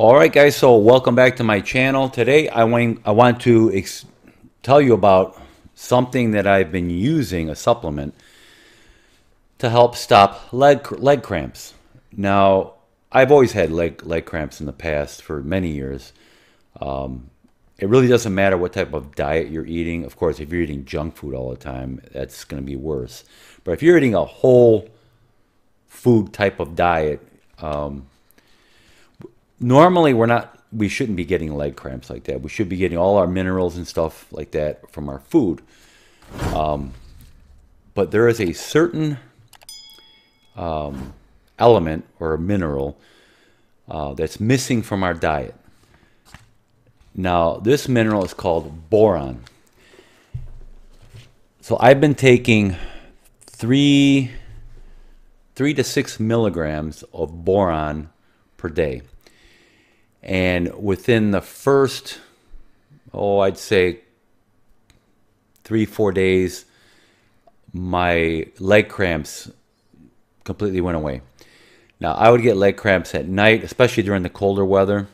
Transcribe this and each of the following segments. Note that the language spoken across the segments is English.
All right, guys, so welcome back to my channel. Today I want to tell you about something that I've been using, a supplement, to help stop leg cramps. Now, I've always had leg cramps in the past for many years. It really doesn't matter what type of diet you're eating. Of course, if you're eating junk food all the time, that's going to be worse. But if you're eating a whole food type of diet, normally we shouldn't be getting leg cramps like that. We should be getting all our minerals and stuff like that from our food. But there is a certain element or a mineral that's missing from our diet. Now, this mineral is called boron. So I've been taking 3 to 6 milligrams of boron per day. And within the first, I'd say 3-4 days, my leg cramps completely went away. Now, I would get leg cramps at night, especially during the colder weather.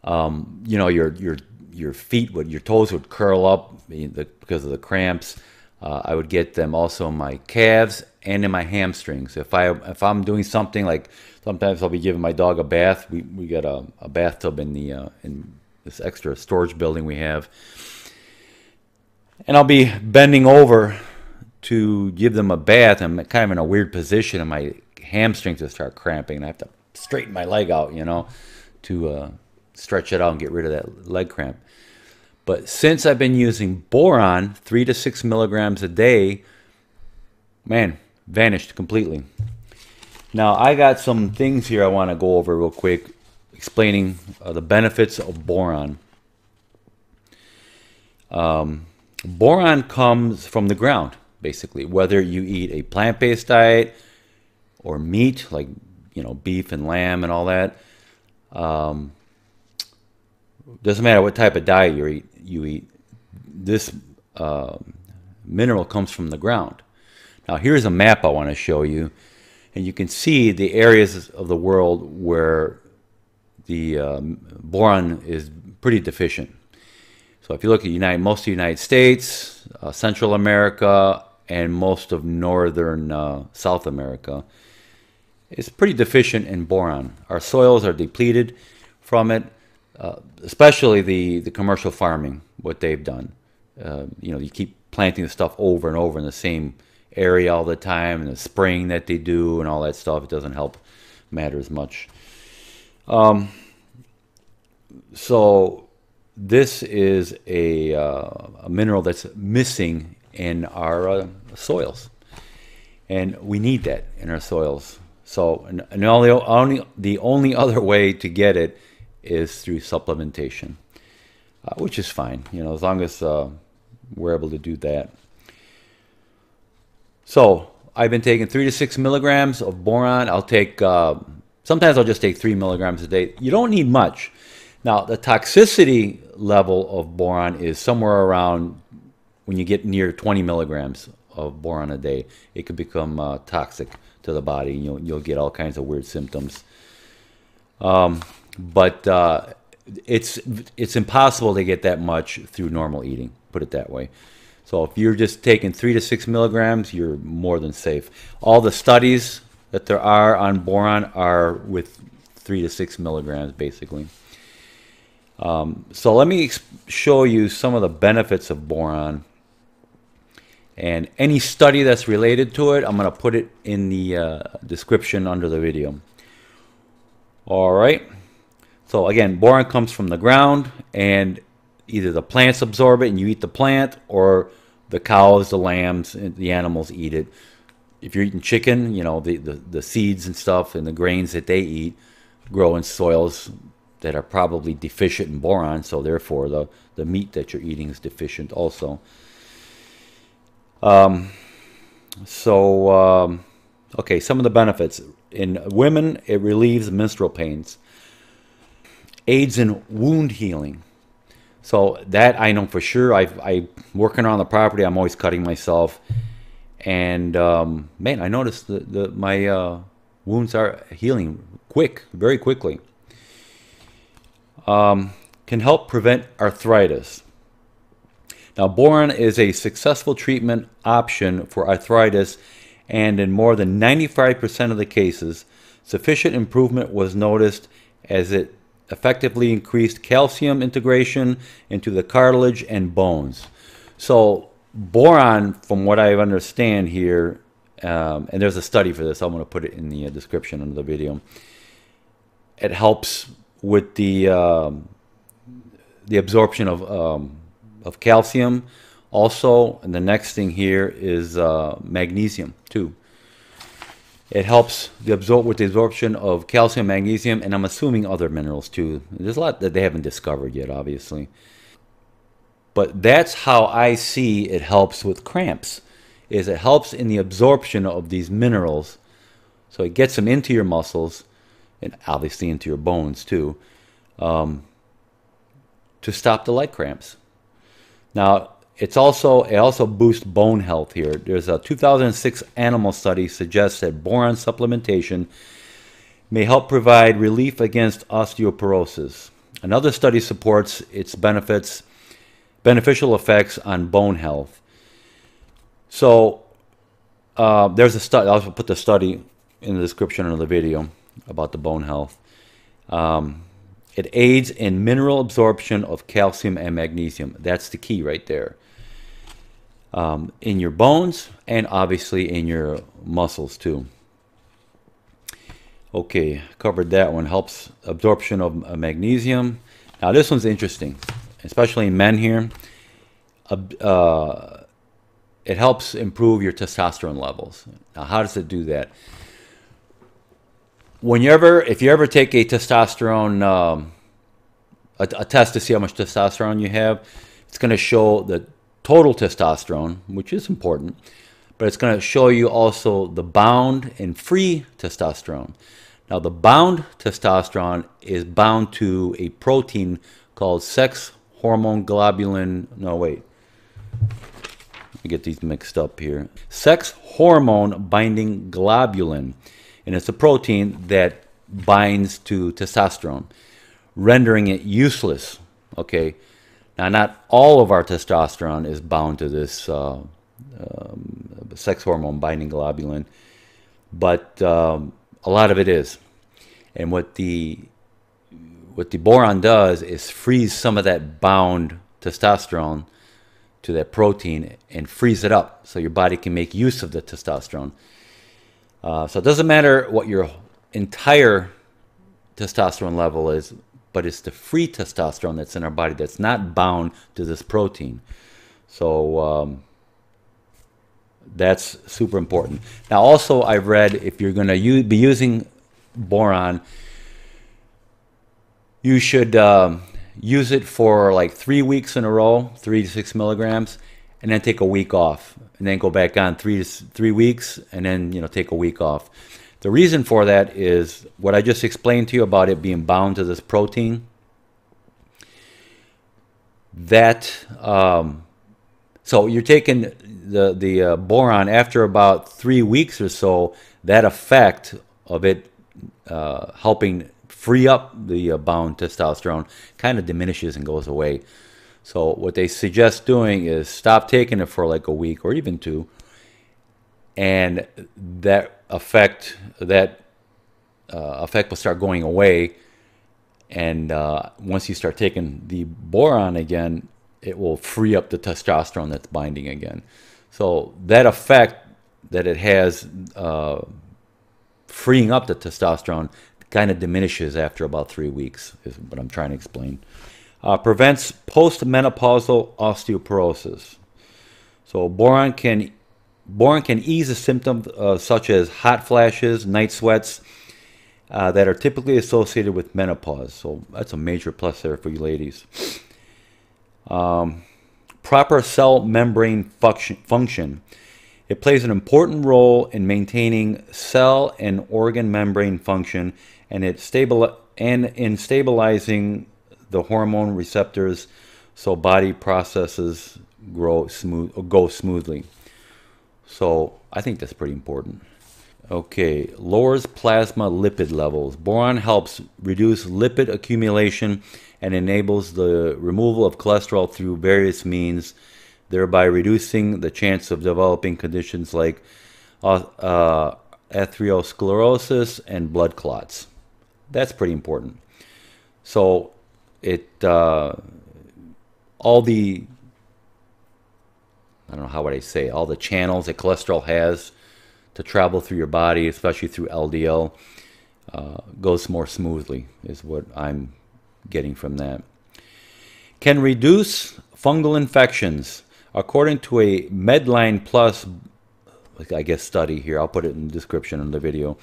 You know, your feet your toes would curl up because of the cramps. I would get them also in my calves and in my hamstrings. If I'm doing something like, sometimes I'll be giving my dog a bath. We got a bathtub in this extra storage building we have, and I'll be bending over to give them a bath. I'm kind of in a weird position, and my hamstrings will start cramping, and I have to straighten my leg out, you know, to stretch it out and get rid of that leg cramp. But since I've been using boron, 3 to 6 milligrams a day, man, vanished completely. Now, I got some things here I want to go over real quick, explaining the benefits of boron. Boron comes from the ground, basically, whether you eat a plant-based diet or meat, like, you know, beef and lamb and all that. Doesn't matter what type of diet you eat. This mineral comes from the ground. Now, here's a map I want to show you, and you can see the areas of the world where the boron is pretty deficient. So if you look at most of the United States, Central America, and most of northern South America, it's pretty deficient in boron. Our soils are depleted from it. Especially the commercial farming, what they've done. You know, you keep planting the stuff over and over in the same area all the time, and the spraying that they do and all that stuff, it doesn't help matters much. So this is a mineral that's missing in our soils, and we need that in our soils. So, and the only other way to get it is through supplementation, which is fine, you know, as long as we're able to do that. So I've been taking 3 to 6 milligrams of boron. I'll take, sometimes I'll just take 3 milligrams a day. You don't need much. Now, the toxicity level of boron is somewhere around, when you get near 20 milligrams of boron a day, it could become toxic to the body. You'll get all kinds of weird symptoms. But it's impossible to get that much through normal eating, put it that way. So if you're just taking 3 to 6 milligrams, you're more than safe. All the studies that there are on boron are with 3 to 6 milligrams, basically. So let me show you some of the benefits of boron. And any study that's related to it, I'm going to put it in the description under the video. All right. So again, boron comes from the ground, and either the plants absorb it and you eat the plant, or the cows, the lambs, and the animals eat it. If you're eating chicken, you know, the seeds and stuff and the grains that they eat grow in soils that are probably deficient in boron, so therefore the meat that you're eating is deficient also. Okay, some of the benefits. In women, it relieves menstrual pains. Aids in wound healing. So that I know for sure. I working on the property, I'm always cutting myself, and man, I noticed my wounds are healing very quickly. Can help prevent arthritis. Now, boron is a successful treatment option for arthritis, and in more than 95% of the cases, sufficient improvement was noticed as it effectively increased calcium integration into the cartilage and bones. So, boron, from what I understand here, and there's a study for this, I'm going to put it in the description of the video. It helps with the absorption of calcium. Also, and the next thing here is magnesium too. It helps with the absorption of calcium, magnesium, and I'm assuming other minerals too. There's a lot that they haven't discovered yet, obviously. But that's how I see it helps with cramps, is it helps in the absorption of these minerals. So it gets them into your muscles and obviously into your bones too, to stop the leg cramps. Now, it also boosts bone health here. There's a 2006 animal study suggests that boron supplementation may help provide relief against osteoporosis. Another study supports its beneficial effects on bone health. So there's a study. I'll put the study in the description of the video about the bone health. It aids in mineral absorption of calcium and magnesium. That's the key right there. In your bones and obviously in your muscles too. Okay, covered that one. Helps absorption of magnesium. Now this one's interesting, especially in men here. It helps improve your testosterone levels. Now how does it do that? If you ever take a testosterone, a test to see how much testosterone you have, it's going to show the total testosterone, which is important, but it's going to show you also the bound and free testosterone. Now, the bound testosterone is bound to a protein called sex hormone globulin. No, wait. Let me get these mixed up here. Sex hormone binding globulin. And it's a protein that binds to testosterone, rendering it useless. Okay. Now, not all of our testosterone is bound to this sex hormone binding globulin, but a lot of it is. And what the boron does is freeze some of that bound testosterone to that protein and freeze it up so your body can make use of the testosterone. So it doesn't matter what your entire testosterone level is, but it's the free testosterone that's in our body that's not bound to this protein. So that's super important. Now also I've read if you're going to be using boron, you should use it for like 3 weeks in a row, 3 to 6 milligrams, and then take a week off, and then go back on 3 weeks, and then take a week off. The reason for that is what I just explained to you about it being bound to this protein. So you're taking the boron after about 3 weeks or so. That effect of it helping free up the bound testosterone kind of diminishes and goes away. So what they suggest doing is stop taking it for like a week or even 2, and that effect will start going away. And once you start taking the boron again, it will free up the testosterone that's binding again. So that effect that it has freeing up the testosterone kind of diminishes after about 3 weeks, is what I'm trying to explain. Prevents postmenopausal osteoporosis. So boron can ease the symptoms such as hot flashes, night sweats that are typically associated with menopause. So that's a major plus there for you ladies. Proper cell membrane function. It plays an important role in maintaining cell and organ membrane function, and in stabilizing the hormone receptors so body processes go smoothly. So I think that's pretty important. Okay, lowers plasma lipid levels. Boron helps reduce lipid accumulation and enables the removal of cholesterol through various means, thereby reducing the chance of developing conditions like atherosclerosis and blood clots. That's pretty important. So it all the, I don't know, how would I say, all the channels that cholesterol has to travel through your body, especially through LDL, goes more smoothly, is what I'm getting from that. Can reduce fungal infections. According to a Medline Plus, I guess, study here, I'll put it in the description of the video,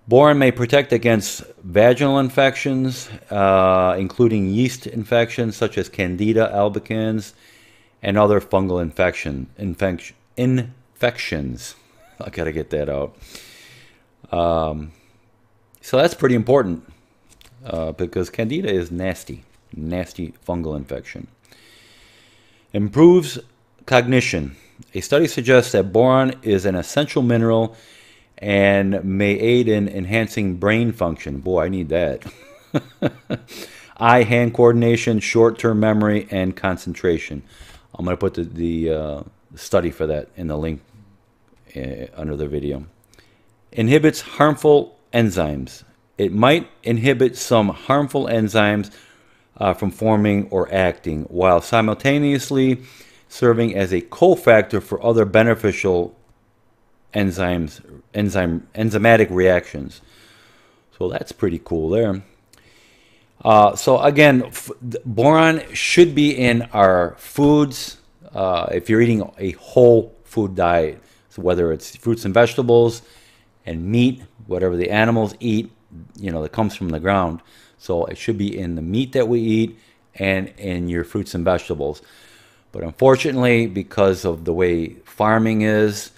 boron may protect against vaginal infections, including yeast infections such as Candida albicans and other fungal infections. I gotta get that out. So that's pretty important because Candida is nasty fungal infection. Improves cognition. A study suggests that boron is an essential mineral and may aid in enhancing brain function. Boy, I need that. Eye-hand coordination, short-term memory, and concentration. I'm going to put the study for that in the link under the video. Inhibits harmful enzymes. It might inhibit some harmful enzymes from forming or acting, while simultaneously serving as a cofactor for other beneficial enzymatic reactions. So that's pretty cool there. So again, boron should be in our foods if you're eating a whole food diet. So whether it's fruits and vegetables and meat, whatever the animals eat, you know, that comes from the ground. So it should be in the meat that we eat and in your fruits and vegetables. But unfortunately, because of the way farming is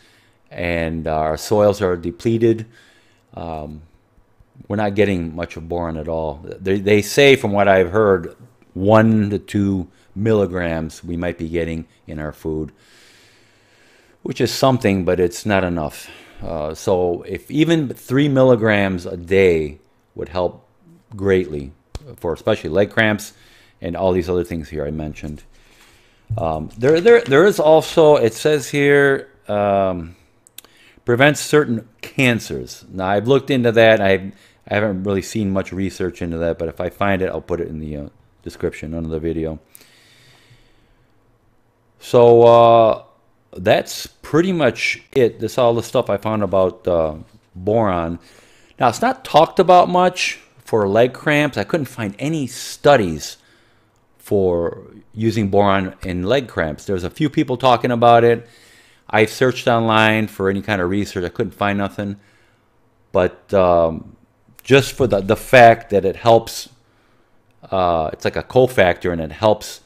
and our soils are depleted, we're not getting much of boron at all. They say, from what I've heard, 1 to 2 milligrams we might be getting in our food, which is something, but it's not enough. So if even 3 milligrams a day would help greatly for especially leg cramps and all these other things here I mentioned. There is also, it says here, prevents certain cancers. Now I've looked into that. I haven't really seen much research into that, but if I find it, I'll put it in the description under the video. So that's pretty much it. That's all the stuff I found about boron. Now it's not talked about much for leg cramps. I couldn't find any studies for using boron in leg cramps. There's a few people talking about it. I searched online for any kind of research. I couldn't find nothing. But just for the fact that it helps, it's like a cofactor, and it helps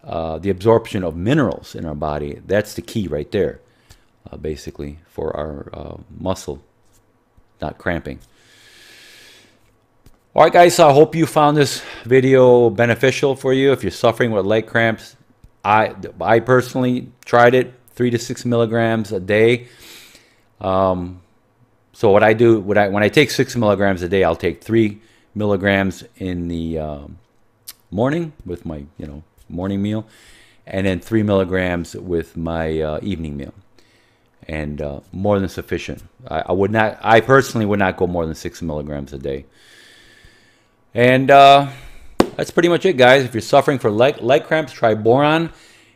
the absorption of minerals in our body. That's the key right there, basically, for our muscle not cramping. All right, guys, so I hope you found this video beneficial for you. If you're suffering with leg cramps, I personally tried it, 3 to 6 milligrams a day. So what I do, when I take 6 milligrams a day, I'll take 3 milligrams in the morning with my morning meal, and then 3 milligrams with my evening meal, and more than sufficient. I personally would not go more than 6 milligrams a day. And that's pretty much it, guys. If you're suffering from leg cramps, try boron.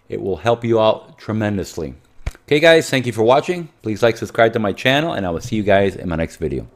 It will help you out tremendously. Okay, guys, thank you for watching. Please like, subscribe to my channel, and I will see you guys in my next video.